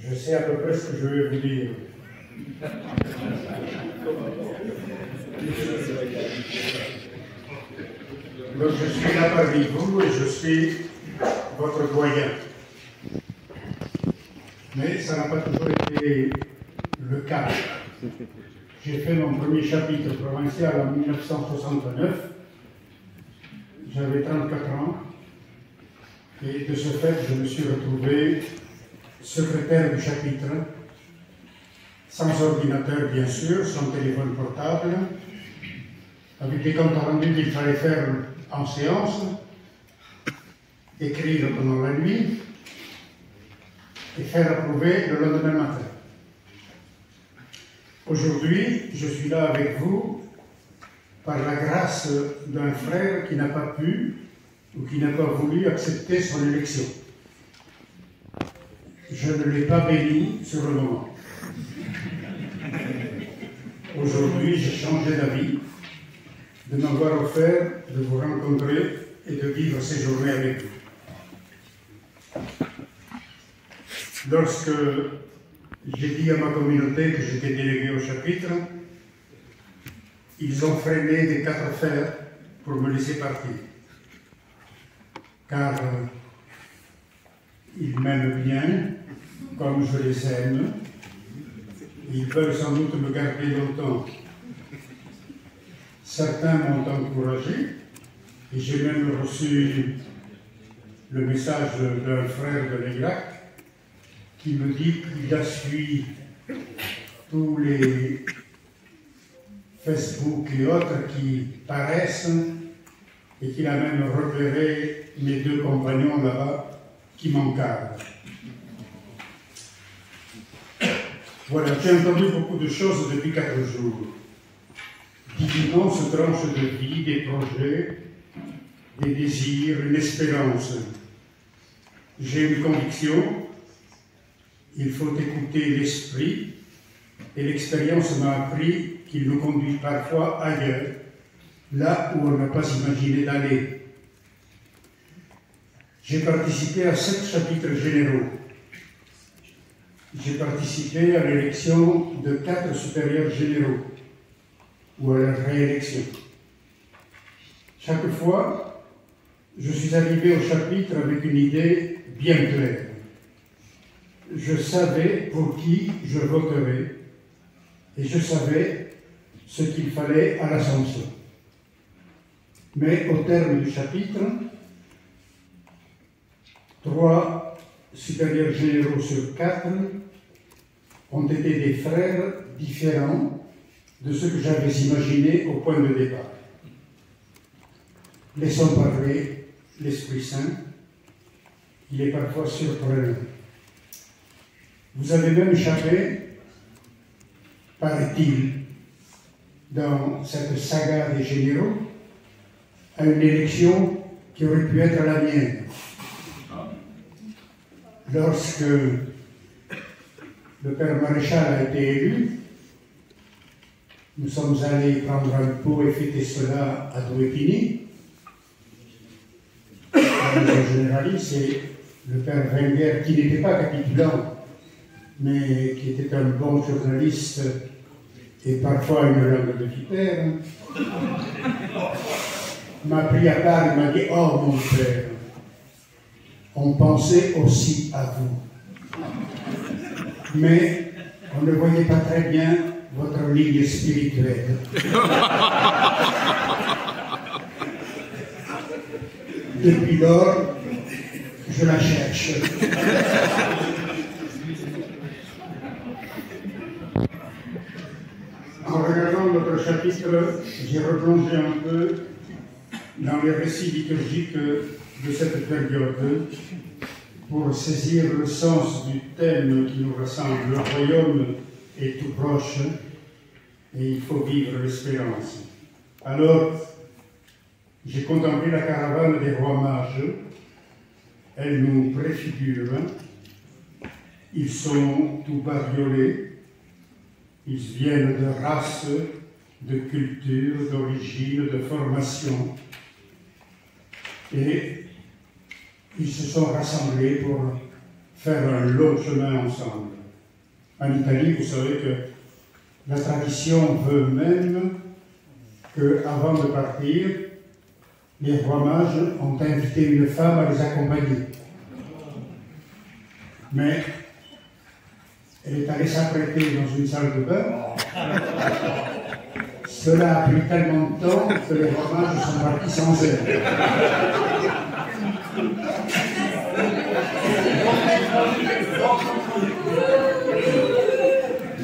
Je sais à peu près ce que je vais vous dire. Donc je suis là parmi vous et je suis votre doyen. Mais ça n'a pas toujours été le cas. J'ai fait mon premier chapitre provincial en 1969. J'avais 34 ans. Et de ce fait, je me suis retrouvé secrétaire du chapitre, sans ordinateur bien sûr, sans téléphone portable, avec des comptes rendus qu'il fallait faire en séance, écrire pendant la nuit et faire approuver le lendemain matin. Aujourd'hui, je suis là avec vous par la grâce d'un frère qui n'a pas pu ou qui n'a pas voulu accepter son élection. Je ne l'ai pas béni sur le moment. Aujourd'hui, j'ai changé d'avis, de m'avoir offert de vous rencontrer et de vivre ces journées avec vous. Lorsque j'ai dit à ma communauté que j'étais délégué au chapitre, ils ont freiné des 4 fers pour me laisser partir. Car ils m'aiment bien, comme je les aime. Ils veulent sans doute me garder longtemps. Certains m'ont encouragé, et j'ai même reçu le message d'un frère de l'Irak qui me dit qu'il a suivi tous les Facebook et autres qui paraissent, et qu'il a même repéré mes 2 compagnons là-bas qui m'encadrent. Voilà, j'ai entendu beaucoup de choses depuis 4 jours. D'immenses tranches de vie, des projets, des désirs, une espérance. J'ai une conviction, il faut écouter l'esprit, et l'expérience m'a appris qu'il nous conduit parfois ailleurs, là où on n'a pas imaginé d'aller. J'ai participé à 7 chapitres généraux. J'ai participé à l'élection de 4 supérieurs généraux, ou à leur réélection. Chaque fois, je suis arrivé au chapitre avec une idée bien claire. Je savais pour qui je voterais, et je savais ce qu'il fallait à l'Ascension. Mais au terme du chapitre, 3 supérieurs généraux sur 4 ont été des frères différents de ce que j'avais imaginé au point de départ. Laissons parler l'Esprit Saint, il est parfois surprenant. Vous avez même échappé, paraît-il, dans cette saga des généraux, à une élection qui aurait pu être la mienne. Lorsque le père maréchal a été élu, nous sommes allés prendre un pot et fêter cela à Douépini. Le généraliste et le père Wenger, qui n'était pas capitulant, mais qui était un bon journaliste et parfois une langue de vipère, m'a pris à part et m'a dit « Oh mon père, on pensait aussi à vous. Mais on ne voyait pas très bien votre ligne spirituelle. » Depuis lors, je la cherche. En regardant notre chapitre, j'ai replongé un peu dans les récits liturgiques de cette période pour saisir le sens du thème qui nous rassemble. Le royaume est tout proche et il faut vivre l'espérance. Alors, j'ai contemplé la caravane des rois mages. Elle nous préfigure. Ils sont tout bariolés. Ils viennent de races, de cultures, d'origine, de formation. Et ils se sont rassemblés pour faire un long chemin ensemble. En Italie, vous savez que la tradition veut même qu'avant de partir, les rois mages ont invité une femme à les accompagner. Mais elle est allée s'apprêter dans une salle de bain. Cela a pris tellement de temps que les rois mages sont partis sans elle.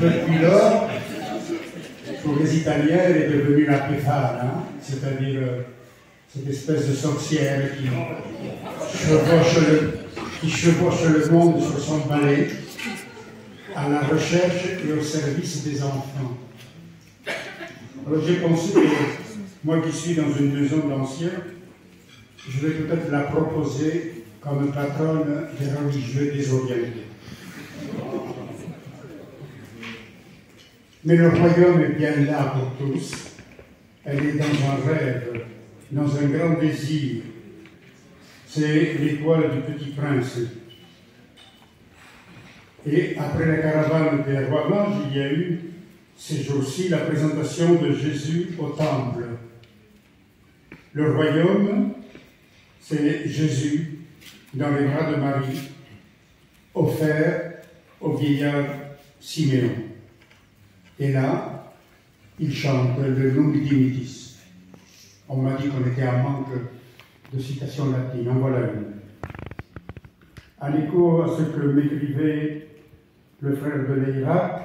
Depuis lors, pour les Italiens, elle est devenue la Befana, c'est-à-dire cette espèce de sorcière qui chevauche le monde sur son balai, à la recherche et au service des enfants. Alors j'ai pensé que moi qui suis dans une maison d'anciens, je vais peut-être la proposer comme patronne des religieux désorientés. Mais le royaume est bien là pour tous. Elle est dans un rêve, dans un grand désir. C'est l'étoile du Petit Prince. Et après la caravane des rois mages, il y a eu ces jours-ci la présentation de Jésus au temple. Le royaume, c'est Jésus dans les bras de Marie, offert au vieillard Siméon. Et là, il chante le Nunc Dimittis. On m'a dit qu'on était en manque de citations latines. En voilà une. En écho à ce que m'écrivait le frère de l'Irak,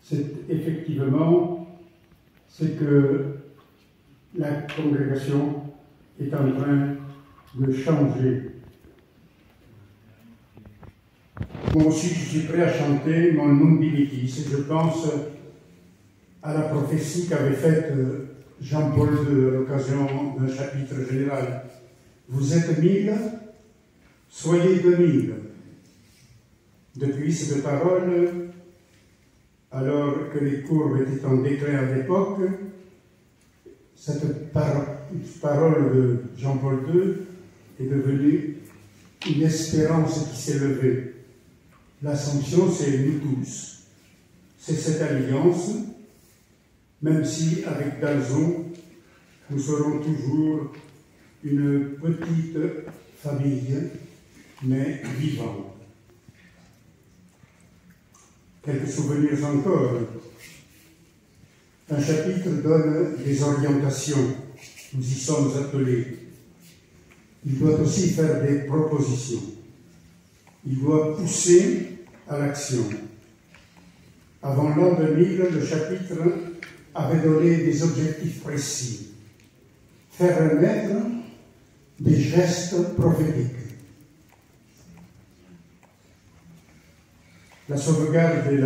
c'est effectivement ce que la congrégation est en train de changer. Moi aussi, je suis prêt à chanter mon Nunc Dimittis, et je pense à la prophétie qu'avait faite Jean-Paul II à l'occasion d'un chapitre général. Vous êtes 1000, soyez 2000. Depuis cette parole, alors que les courbes étaient en déclin à l'époque, cette parole de Jean-Paul II est devenue une espérance qui s'est levée. L'Assomption, c'est nous tous. C'est cette alliance, même si, avec Dalzon, nous serons toujours une petite famille, mais vivante. Quelques souvenirs encore. Un chapitre donne des orientations. Nous y sommes appelés. Il doit aussi faire des propositions. Il doit pousser à l'action. Avant l'an 2000, le chapitre avait donné des objectifs précis. Faire naître des gestes prophétiques. La sauvegarde et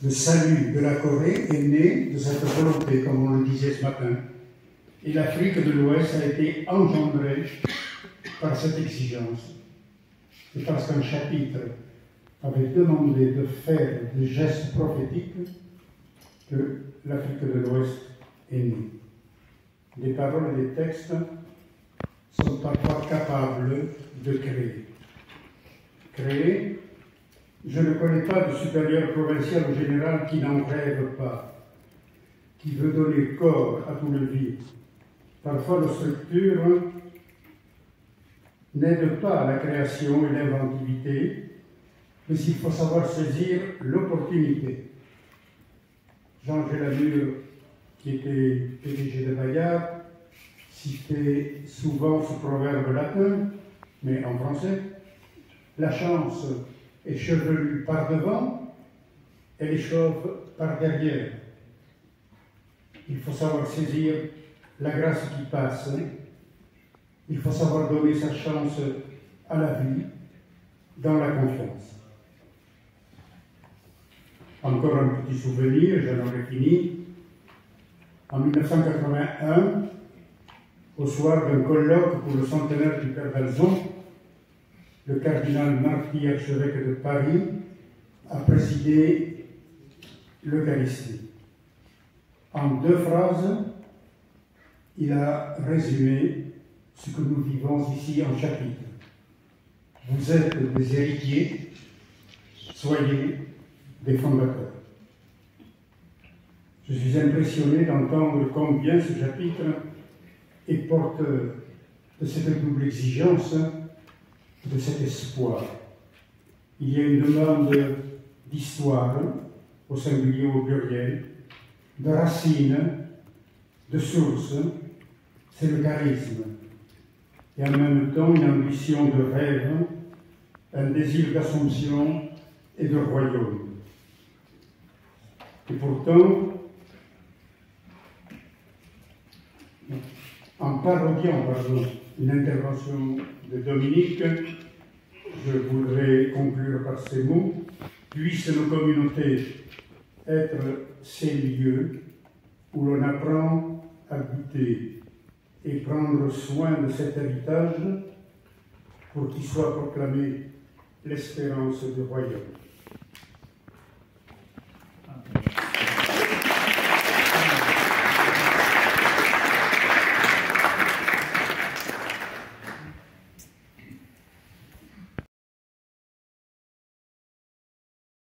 le salut de la Corée est né de cette volonté, comme on le disait ce matin. Et l'Afrique de l'Ouest a été engendrée par cette exigence. C'est parce qu'un chapitre avait demandé de faire des gestes prophétiques que l'Afrique de l'Ouest est née. Les paroles et les textes sont parfois capables de créer. Créer, je ne connais pas de supérieur provincial ou général qui n'en rêve pas, qui veut donner corps à tout le vide. Parfois, nos structures n'aident pas à la création et l'inventivité, mais il faut savoir saisir l'opportunité. Jean Gélamure, qui était PDG de Bayard, citait souvent ce proverbe latin, mais en français: la chance est chevelue par devant, elle est chauve par derrière. Il faut savoir saisir la grâce qui passe. Il faut savoir donner sa chance à la vie dans la confiance. Encore un petit souvenir, j'en aurais fini. En 1981, au soir d'un colloque pour le centenaire du Père Dalzon, le cardinal Marty, archevêque de Paris, a présidé l'Eucharistie. En 2 phrases, il a résumé ce que nous vivons ici en chapitre. Vous êtes des héritiers, soyez des fondateurs. Je suis impressionné d'entendre combien ce chapitre est porteur de cette double exigence, de cet espoir. Il y a une demande d'histoire, au singulier ou au pluriel, de racines, de sources, c'est le charisme. Et en même temps une ambition de rêve, un désir d'assomption et de royaume. Et pourtant, en parodiant une intervention de Dominique, je voudrais conclure par ces mots: puissent nos communautés être ces lieux où l'on apprend à goûter et prendre soin de cet héritage pour qu'il soit proclamé l'espérance du royaume.